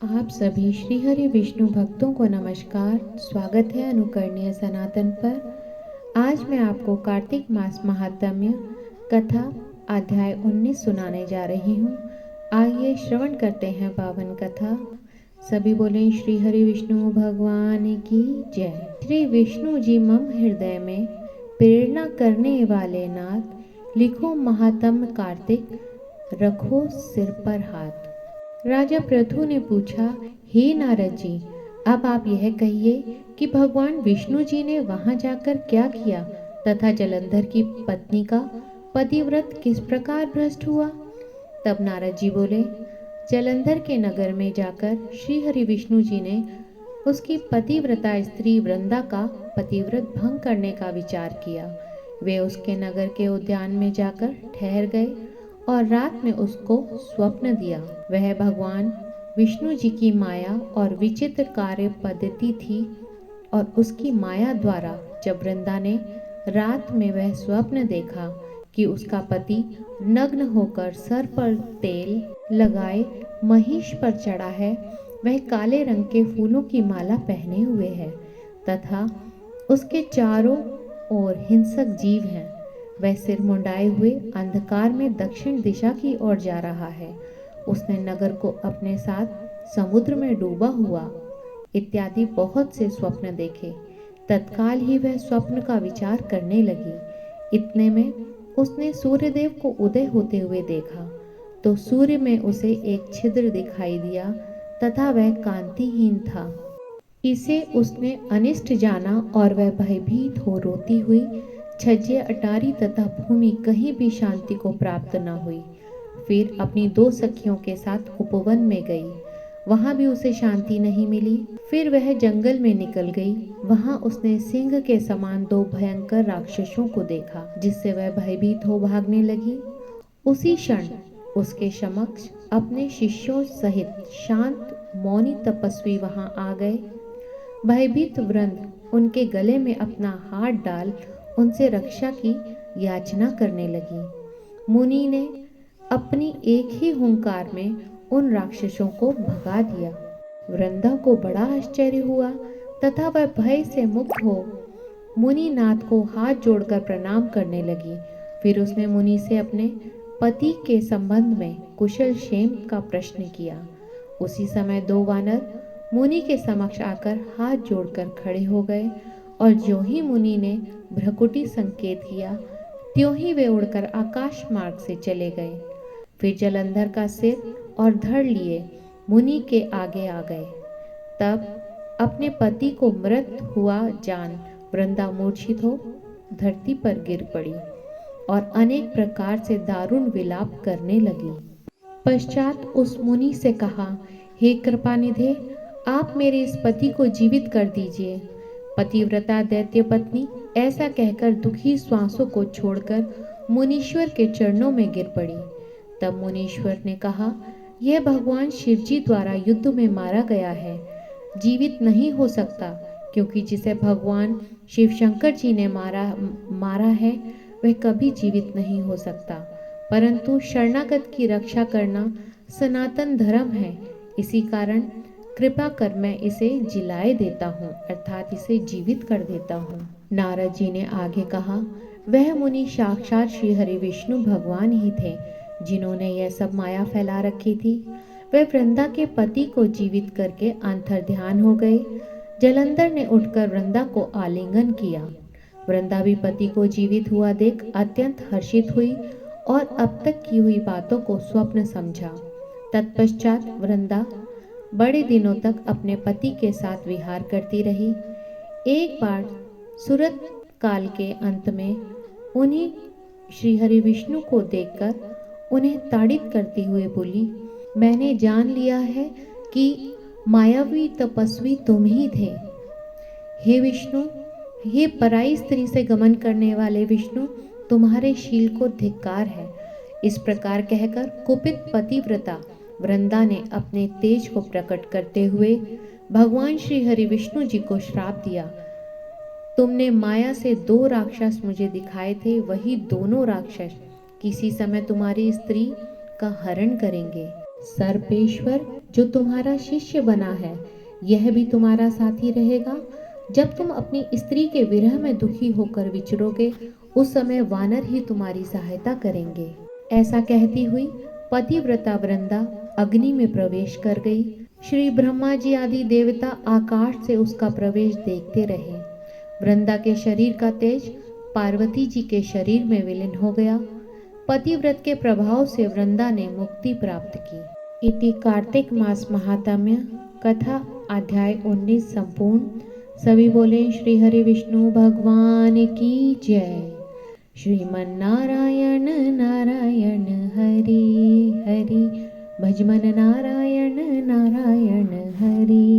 आप सभी श्री हरि विष्णु भक्तों को नमस्कार। स्वागत है अनुकरणीय सनातन पर। आज मैं आपको कार्तिक मास महात्म्य कथा अध्याय 19 सुनाने जा रही हूँ। आइए श्रवण करते हैं पावन कथा। सभी बोलें श्री हरि विष्णु भगवान की जय। श्री विष्णु जी मम हृदय में प्रेरणा करने वाले नाथ, लिखो महात्म्य कार्तिक, रखो सिर पर हाथ। राजा पृथु ने पूछा, हे नारद जी, अब आप यह कहिए कि भगवान विष्णु जी ने वहां जाकर क्या किया तथा जलंधर की पत्नी का पतिव्रत किस प्रकार भ्रष्ट हुआ। तब नारद जी बोले, जलंधर के नगर में जाकर श्री हरि विष्णु जी ने उसकी पतिव्रता स्त्री वृंदा का पतिव्रत भंग करने का विचार किया। वे उसके नगर के उद्यान में जाकर ठहर गए और रात में उसको स्वप्न दिया। वह भगवान विष्णु जी की माया और विचित्र कार्य पद्धति थी और उसकी माया द्वारा जब वृंदा ने रात में वह स्वप्न देखा कि उसका पति नग्न होकर सर पर तेल लगाए महिष पर चढ़ा है, वह काले रंग के फूलों की माला पहने हुए है तथा उसके चारों ओर हिंसक जीव हैं, वह सिर मुंडाए हुए अंधकार में दक्षिण दिशा की ओर जा रहा है, उसने नगर को अपने साथ समुद्र में डूबा हुआ इत्यादि बहुत से स्वप्न देखे। तत्काल ही वह स्वप्न का विचार करने लगी। इतने में उसने सूर्यदेव को उदय होते हुए देखा तो सूर्य में उसे एक छिद्र दिखाई दिया तथा वह कांतिहीन था। इसे उसने अनिष्ट जाना और वह भयभीत हो रोती हुई छज्जे, अटारी तथा भूमि कहीं भी शांति को प्राप्त न हुई। फिर अपनी 2 सखियों के साथ उपवन में गई, वहां भी उसे शांति नहीं मिली। फिर वह जंगल में निकल गई, वहां उसने सिंह के समान 2 भयंकर राक्षसों को देखा, जिससे वह भयभीत हो भागने लगी। उसी क्षण उसके समक्ष अपने शिष्यों सहित शांत मौनी तपस्वी वहां आ गए। भयभीत वृंद उनके गले में अपना हाथ डाल उनसे रक्षा की याचना करने लगी। मुनि ने अपनी एक ही हुंकार में उन राक्षसों को भगा दिया। वृंदा को बड़ा आश्चर्य हुआ तथा वह भय से मुक्त हो मुनिनाथ को हाथ जोड़कर प्रणाम करने लगी। फिर उसने मुनि से अपने पति के संबंध में कुशल क्षेम का प्रश्न किया। उसी समय 2 वानर मुनि के समक्ष आकर हाथ जोड़कर खड़े हो गए और ज्यों ही मुनि ने भ्रकुटी संकेत किया, त्यों ही वे उड़कर आकाश मार्ग से चले गए। फिर जलंधर का सिर और धड़ लिए मुनि के आगे आ गए। तब अपने पति को मृत हुआ जान वृंदा मूर्छित हो धरती पर गिर पड़ी और अनेक प्रकार से दारुण विलाप करने लगी। पश्चात उस मुनि से कहा, हे कृपानिधे, आप मेरे इस पति को जीवित कर दीजिए। पतिव्रता दैत्य पत्नी ऐसा कहकर दुखी श्वासों को छोड़कर मुनीश्वर के चरणों में गिर पड़ी। तब मुनीश्वर ने कहा, यह भगवान शिवजी द्वारा युद्ध में मारा गया है, जीवित नहीं हो सकता, क्योंकि जिसे भगवान शिव शंकर जी ने मारा है वह कभी जीवित नहीं हो सकता। परंतु शरणागत की रक्षा करना सनातन धर्म है, इसी कारण कृपा कर मैं इसे जिलाए देता हूँ, अर्थात इसे जीवित कर देता हूँ। नारद जी ने आगे कहा, वह मुनि साक्षात श्री हरि विष्णु भगवान ही थे, जिन्होंने यह सब माया फैला रखी थी। वे वृंदा के पति को जीवित करके अंतर्ध्यान हो गए। जलंधर ने उठकर वृंदा को आलिंगन किया। वृंदा भी पति को जीवित हुआ देख अत्यंत हर्षित हुई और अब तक की हुई बातों को स्वप्न समझा। तत्पश्चात वृंदा बड़े दिनों तक अपने पति के साथ विहार करती रही। एक बार सुरत काल के अंत में उन्हीं श्री हरि विष्णु को देखकर उन्हें ताड़ित करती हुए बोली, मैंने जान लिया है कि मायावी तपस्वी तुम ही थे। हे विष्णु, हे पराई स्त्री से गमन करने वाले विष्णु, तुम्हारे शील को धिक्कार है। इस प्रकार कहकर कुपित पतिव्रता वृंदा ने अपने तेज को प्रकट करते हुए भगवान श्री हरि विष्णु जी को श्राप दिया। तुमने माया से 2 राक्षस मुझे दिखाए थे, वही दोनों राक्षस किसी समय तुम्हारी स्त्री का हरण करेंगे। सर्पेश्वर जो तुम्हारा शिष्य बना है यह भी तुम्हारा साथी रहेगा। जब तुम अपनी स्त्री के विरह में दुखी होकर विछड़ोगे उस समय वानर ही तुम्हारी सहायता करेंगे। ऐसा कहती हुई पतिव्रता वृंदा अग्नि में प्रवेश कर गई। श्री ब्रह्मा जी आदि देवता आकाश से उसका प्रवेश देखते रहे। वृंदा के शरीर का तेज पार्वती जी के शरीर में विलीन हो गया। पतिव्रत के प्रभाव से वृंदा ने मुक्ति प्राप्त की। इति कार्तिक मास महात्म्य कथा अध्याय 19 संपूर्ण। सभी बोले श्री हरि विष्णु भगवान की जय। श्रीमन नारायण नारायण हरि हरि भजमन नारायण नारायण हरि।